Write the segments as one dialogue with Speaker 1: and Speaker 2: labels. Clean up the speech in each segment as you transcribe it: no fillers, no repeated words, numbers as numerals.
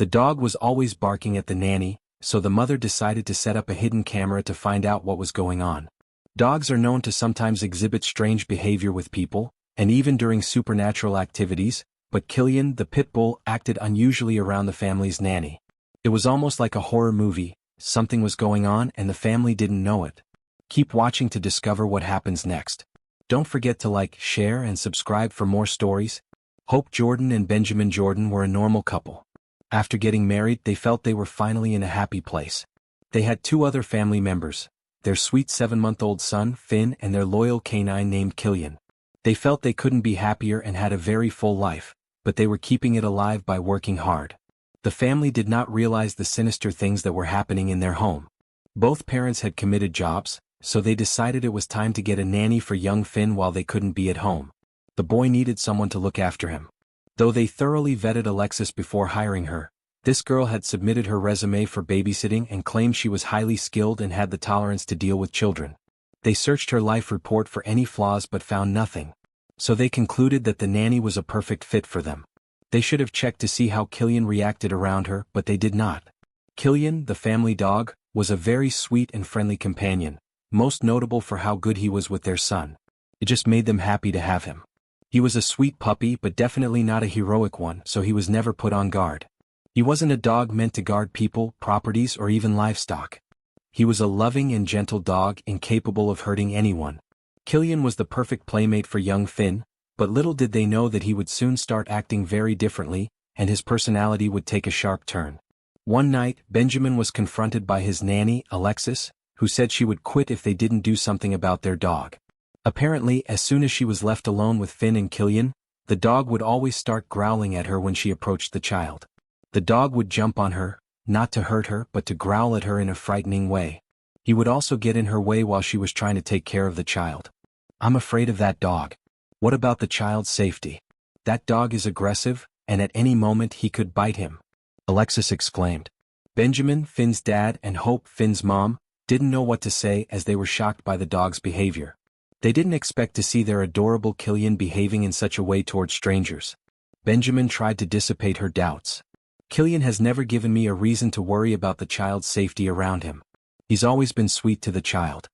Speaker 1: The dog was always barking at the nanny, so the mother decided to set up a hidden camera to find out what was going on. Dogs are known to sometimes exhibit strange behavior with people, and even during supernatural activities, but Killian, the pit bull, acted unusually around the family's nanny. It was almost like a horror movie. Something was going on and the family didn't know it. Keep watching to discover what happens next. Don't forget to like, share, and subscribe for more stories. Hope Jordan and Benjamin Jordan were a normal couple. After getting married, they felt they were finally in a happy place. They had 2 other family members, their sweet 7-month-old son, Finn, and their loyal canine named Killian. They felt they couldn't be happier and had a very full life, but they were keeping it alive by working hard. The family did not realize the sinister things that were happening in their home. Both parents had committed jobs, so they decided it was time to get a nanny for young Finn while they couldn't be at home. The boy needed someone to look after him. Though they thoroughly vetted Alexis before hiring her, this girl had submitted her resume for babysitting and claimed she was highly skilled and had the tolerance to deal with children. They searched her life report for any flaws but found nothing. So they concluded that the nanny was a perfect fit for them. They should have checked to see how Killian reacted around her, but they did not. Killian, the family dog, was a very sweet and friendly companion, most notable for how good he was with their son. It just made them happy to have him. He was a sweet puppy but definitely not a heroic one, so he was never put on guard. He wasn't a dog meant to guard people, properties, or even livestock. He was a loving and gentle dog incapable of hurting anyone. Killian was the perfect playmate for young Finn, but little did they know that he would soon start acting very differently, and his personality would take a sharp turn. One night, Benjamin was confronted by his nanny, Alexis, who said she would quit if they didn't do something about their dog. Apparently, as soon as she was left alone with Finn and Killian, the dog would always start growling at her when she approached the child. The dog would jump on her, not to hurt her but to growl at her in a frightening way. He would also get in her way while she was trying to take care of the child. "I'm afraid of that dog. What about the child's safety? That dog is aggressive, and at any moment he could bite him," Alexis exclaimed. Benjamin, Finn's dad, and Hope, Finn's mom, didn't know what to say as they were shocked by the dog's behavior. They didn't expect to see their adorable Killian behaving in such a way towards strangers. Benjamin tried to dissipate her doubts. "Killian has never given me a reason to worry about the child's safety around him. He's always been sweet to the child.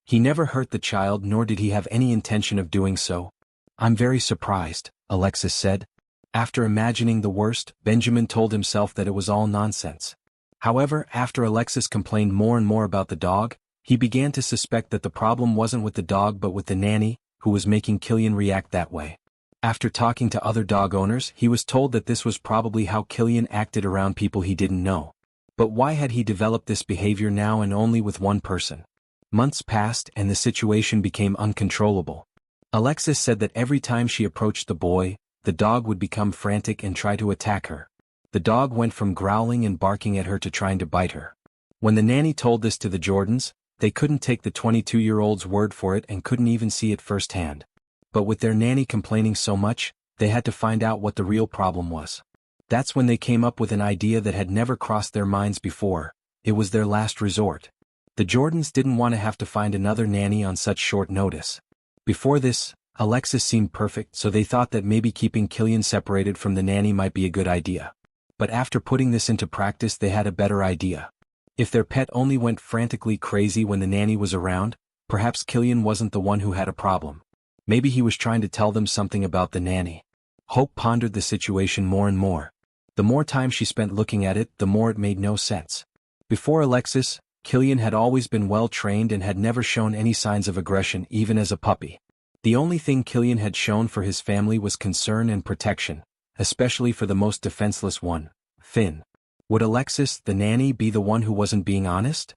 Speaker 1: He never hurt the child nor did he have any intention of doing so." "I'm very surprised," Alexis said. After imagining the worst, Benjamin told himself that it was all nonsense. However, after Alexis complained more and more about the dog, he began to suspect that the problem wasn't with the dog but with the nanny, who was making Killian react that way. After talking to other dog owners, he was told that this was probably how Killian acted around people he didn't know. But why had he developed this behavior now and only with one person? Months passed and the situation became uncontrollable. Alexis said that every time she approached the boy, the dog would become frantic and try to attack her. The dog went from growling and barking at her to trying to bite her. When the nanny told this to the Jordans, they couldn't take the 22-year-old's word for it and couldn't even see it firsthand. But with their nanny complaining so much, they had to find out what the real problem was. That's when they came up with an idea that had never crossed their minds before. It was their last resort. The Jordans didn't want to have to find another nanny on such short notice. Before this, Alexis seemed perfect, so they thought that maybe keeping Killian separated from the nanny might be a good idea. But after putting this into practice, they had a better idea. If their pet only went frantically crazy when the nanny was around, perhaps Killian wasn't the one who had a problem. Maybe he was trying to tell them something about the nanny. Hope pondered the situation more and more. The more time she spent looking at it, the more it made no sense. Before Alexis, Killian had always been well trained and had never shown any signs of aggression even as a puppy. The only thing Killian had shown for his family was concern and protection, especially for the most defenseless one, Finn. Would Alexis, the nanny, be the one who wasn't being honest?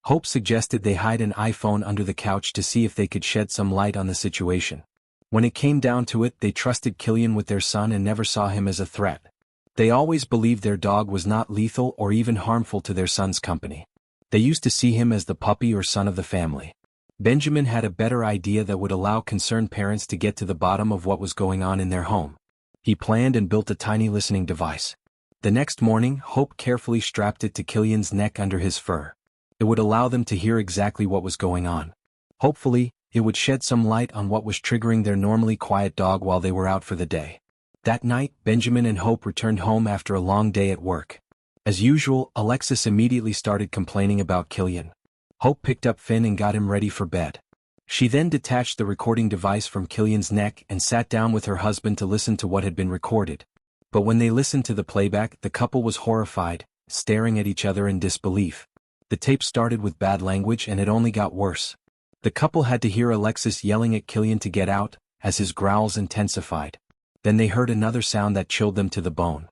Speaker 1: Hope suggested they hide an iPhone under the couch to see if they could shed some light on the situation. When it came down to it, they trusted Killian with their son and never saw him as a threat. They always believed their dog was not lethal or even harmful to their son's company. They used to see him as the puppy or son of the family. Benjamin had a better idea that would allow concerned parents to get to the bottom of what was going on in their home. He planned and built a tiny listening device. The next morning, Hope carefully strapped it to Killian's neck under his fur. It would allow them to hear exactly what was going on. Hopefully, it would shed some light on what was triggering their normally quiet dog while they were out for the day. That night, Benjamin and Hope returned home after a long day at work. As usual, Alexis immediately started complaining about Killian. Hope picked up Finn and got him ready for bed. She then detached the recording device from Killian's neck and sat down with her husband to listen to what had been recorded. But when they listened to the playback, the couple was horrified, staring at each other in disbelief. The tape started with bad language and it only got worse. The couple had to hear Alexis yelling at Killian to get out, as his growls intensified. Then they heard another sound that chilled them to the bone.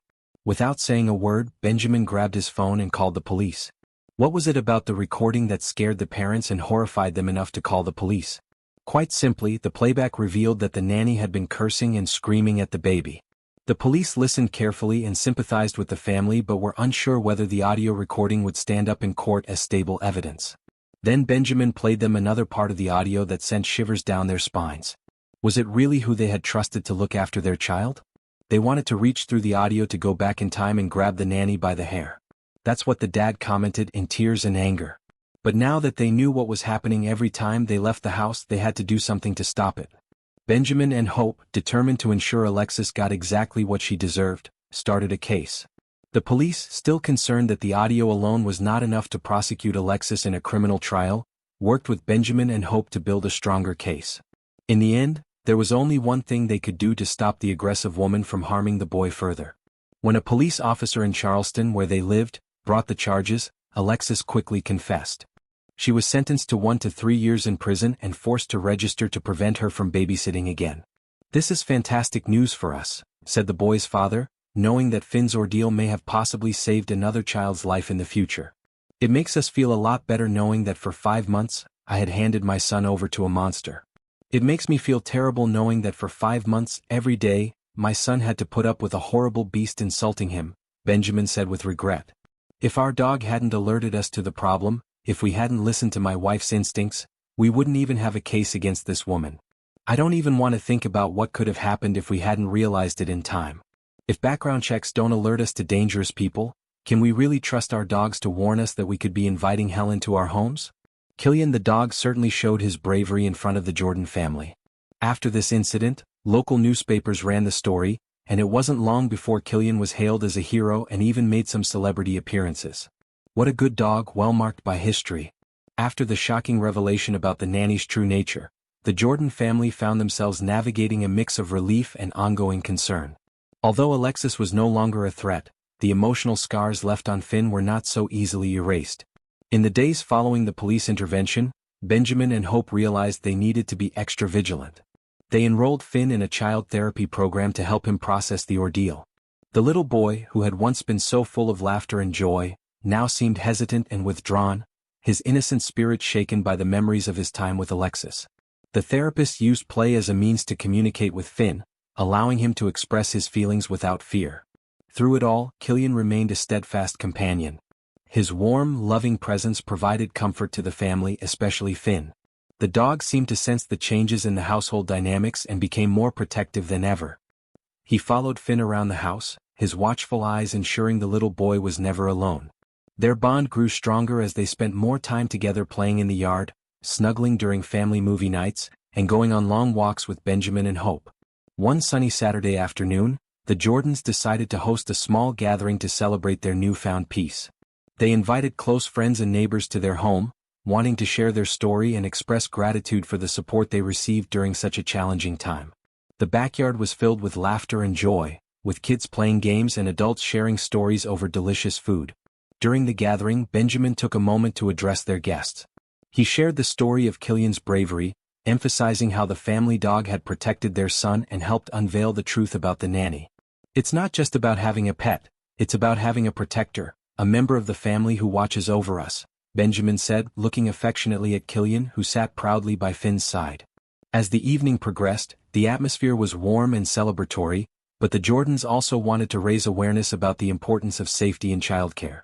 Speaker 1: Without saying a word, Benjamin grabbed his phone and called the police. What was it about the recording that scared the parents and horrified them enough to call the police? Quite simply, the playback revealed that the nanny had been cursing and screaming at the baby. The police listened carefully and sympathized with the family but were unsure whether the audio recording would stand up in court as stable evidence. Then Benjamin played them another part of the audio that sent shivers down their spines. Was it really who they had trusted to look after their child? They wanted to reach through the audio to go back in time and grab the nanny by the hair. That's what the dad commented in tears and anger. But now that they knew what was happening every time they left the house, they had to do something to stop it. Benjamin and Hope, determined to ensure Alexis got exactly what she deserved, started a case. The police, still concerned that the audio alone was not enough to prosecute Alexis in a criminal trial, worked with Benjamin and Hope to build a stronger case. In the end, there was only one thing they could do to stop the aggressive woman from harming the boy further. When a police officer in Charleston, where they lived, brought the charges, Alexis quickly confessed. She was sentenced to 1 to 3 years in prison and forced to register to prevent her from babysitting again. "This is fantastic news for us," said the boy's father, knowing that Finn's ordeal may have possibly saved another child's life in the future. "It makes us feel a lot better knowing that for 5 months, I had handed my son over to a monster. It makes me feel terrible knowing that for 5 months, every day, my son had to put up with a horrible beast insulting him," Benjamin said with regret. "If our dog hadn't alerted us to the problem, if we hadn't listened to my wife's instincts, we wouldn't even have a case against this woman. I don't even want to think about what could have happened if we hadn't realized it in time. If background checks don't alert us to dangerous people, can we really trust our dogs to warn us that we could be inviting hell into our homes?" Killian the dog certainly showed his bravery in front of the Jordan family. After this incident, local newspapers ran the story, and it wasn't long before Killian was hailed as a hero and even made some celebrity appearances. What a good dog, well marked by history. After the shocking revelation about the nanny's true nature, the Jordan family found themselves navigating a mix of relief and ongoing concern. Although Alexis was no longer a threat, the emotional scars left on Finn were not so easily erased. In the days following the police intervention, Benjamin and Hope realized they needed to be extra vigilant. They enrolled Finn in a child therapy program to help him process the ordeal. The little boy, who had once been so full of laughter and joy, now seemed hesitant and withdrawn, his innocent spirit shaken by the memories of his time with Alexis. The therapist used play as a means to communicate with Finn, allowing him to express his feelings without fear. Through it all, Killian remained a steadfast companion. His warm, loving presence provided comfort to the family, especially Finn. The dog seemed to sense the changes in the household dynamics and became more protective than ever. He followed Finn around the house, his watchful eyes ensuring the little boy was never alone. Their bond grew stronger as they spent more time together playing in the yard, snuggling during family movie nights, and going on long walks with Benjamin and Hope. One sunny Saturday afternoon, the Jordans decided to host a small gathering to celebrate their newfound peace. They invited close friends and neighbors to their home, wanting to share their story and express gratitude for the support they received during such a challenging time. The backyard was filled with laughter and joy, with kids playing games and adults sharing stories over delicious food. During the gathering, Benjamin took a moment to address their guests. He shared the story of Killian's bravery, emphasizing how the family dog had protected their son and helped unveil the truth about the nanny. "It's not just about having a pet, it's about having a protector, a member of the family who watches over us," Benjamin said, looking affectionately at Killian, who sat proudly by Finn's side. As the evening progressed, the atmosphere was warm and celebratory, but the Jordans also wanted to raise awareness about the importance of safety in childcare.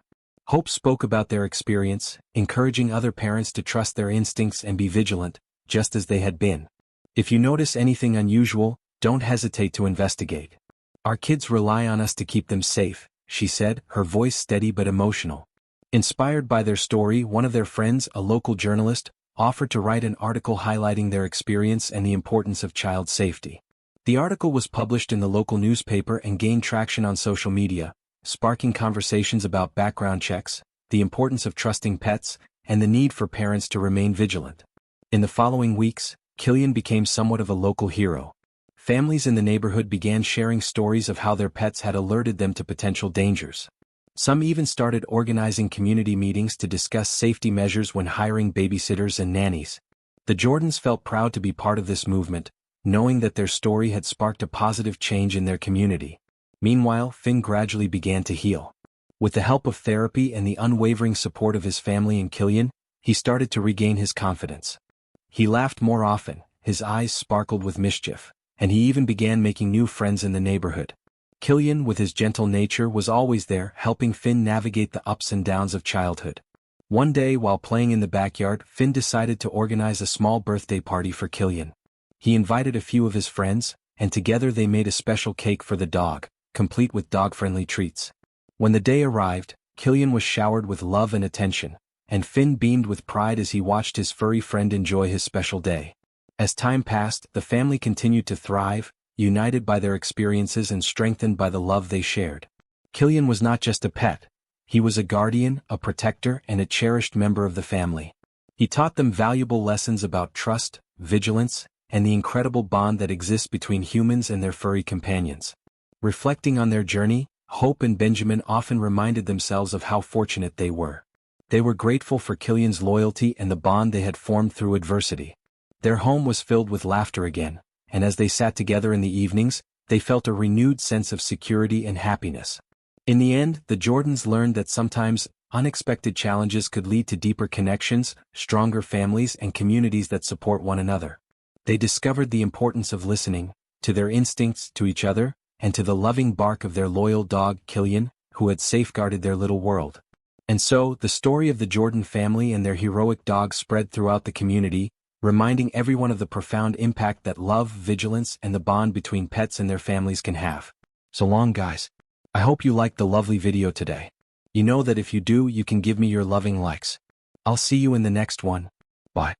Speaker 1: Hope spoke about their experience, encouraging other parents to trust their instincts and be vigilant, just as they had been. "If you notice anything unusual, don't hesitate to investigate. Our kids rely on us to keep them safe," she said, her voice steady but emotional. Inspired by their story, one of their friends, a local journalist, offered to write an article highlighting their experience and the importance of child safety. The article was published in the local newspaper and gained traction on social media, sparking conversations about background checks, the importance of trusting pets, and the need for parents to remain vigilant. In the following weeks, Killian became somewhat of a local hero. Families in the neighborhood began sharing stories of how their pets had alerted them to potential dangers. Some even started organizing community meetings to discuss safety measures when hiring babysitters and nannies. The Jordans felt proud to be part of this movement, knowing that their story had sparked a positive change in their community. Meanwhile, Finn gradually began to heal. With the help of therapy and the unwavering support of his family and Killian, he started to regain his confidence. He laughed more often, his eyes sparkled with mischief, and he even began making new friends in the neighborhood. Killian, with his gentle nature, was always there, helping Finn navigate the ups and downs of childhood. One day, while playing in the backyard, Finn decided to organize a small birthday party for Killian. He invited a few of his friends, and together they made a special cake for the dog, complete with dog-friendly treats. When the day arrived, Killian was showered with love and attention, and Finn beamed with pride as he watched his furry friend enjoy his special day. As time passed, the family continued to thrive, united by their experiences and strengthened by the love they shared. Killian was not just a pet. He was a guardian, a protector, and a cherished member of the family. He taught them valuable lessons about trust, vigilance, and the incredible bond that exists between humans and their furry companions. Reflecting on their journey, Hope and Benjamin often reminded themselves of how fortunate they were. They were grateful for Killian's loyalty and the bond they had formed through adversity. Their home was filled with laughter again, and as they sat together in the evenings, they felt a renewed sense of security and happiness. In the end, the Jordans learned that sometimes unexpected challenges could lead to deeper connections, stronger families, and communities that support one another. They discovered the importance of listening, to their instincts, to each other, and to the loving bark of their loyal dog, Killian, who had safeguarded their little world. And so, the story of the Jordan family and their heroic dog spread throughout the community, reminding everyone of the profound impact that love, vigilance, and the bond between pets and their families can have. So long, guys. I hope you liked the lovely video today. You know that if you do, you can give me your loving likes. I'll see you in the next one. Bye.